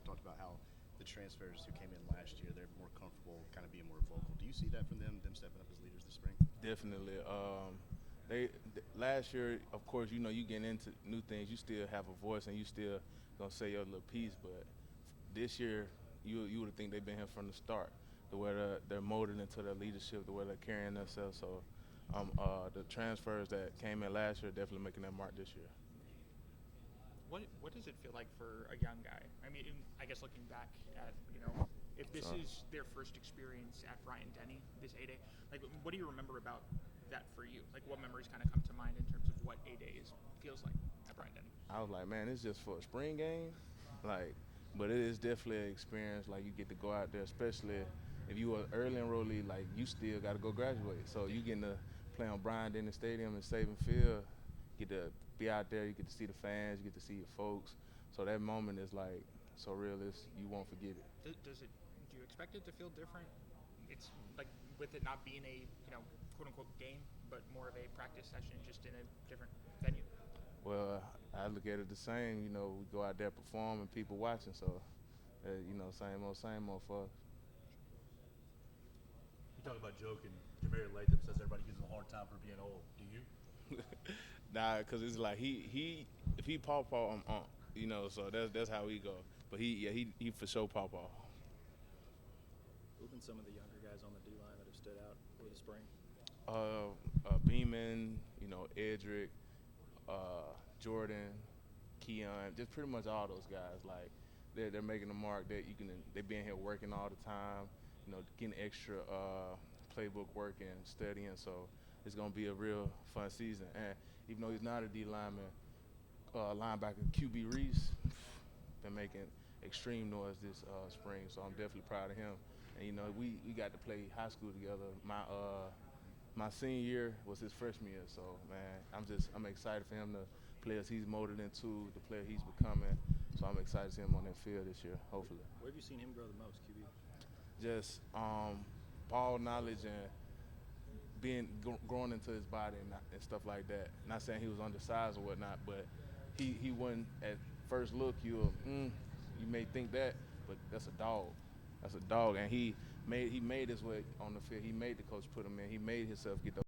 talked about how the transfers who came in last year, they're more comfortable kind of being more vocal. Do you see that from them stepping up as leaders this spring? Definitely. Last year, of course, you getting into new things. You still have a voice, and you still gonna say your little piece. But this year, you would think they've been here from the start. The way they're molded into their leadership, the way they're carrying themselves. So, the transfers that came in last year definitely making their mark this year. What does it feel like for a young guy? I mean, I guess looking back at if this is their first experience at Bryant Denny, this A-Day, like what do you remember about that for you? Like what memories kind of come to mind in terms of what A-Day feels like at Bryant Denny? I was like, man, it's just for a spring game, like, but it is definitely an experience. Like you get to go out there, especially if you were early enrollee, like you still got to go graduate. So you getting to play on Bryant Denny Stadium and Saban Field, get to be out there, you get to see the fans, you get to see your folks. So that moment is like so real, you won't forget it. Do you expect it to feel different? It's like with it not being a quote unquote game, but more of a practice session, just in a different venue. Well, I look at it the same. We go out there perform and people watching. So, same old for us. You talk about joking. Jamari Latham says everybody gives him a hard time for being old. Do you? Nah, cause it's like he if he paw, I'm on. So that's how he go. But he for sure paw. Who've been some of the younger guys on the D line that have stood out for the spring? Beeman, Edric, Jordan, Keenan, just pretty much all those guys. Like they're making the mark that they've been here working all the time, getting extra playbook work and studying. So it's gonna be a real fun season. And even though he's not a D lineman, linebacker QB Reese been making extreme noise this spring. So I'm definitely proud of him. And we got to play high school together. My senior year was his freshman year, so man, I'm excited for him to play as he's molded into the player he's becoming. So I'm excited to see him on that field this year, hopefully. Where have you seen him grow the most, QB? Just ball knowledge and growing into his body and stuff like that. Not saying he was undersized or whatnot, but he wasn't at first look you may think that, but that's a dog. That's a dog, and he made his way on the field. He made the coach put him in. He made himself get those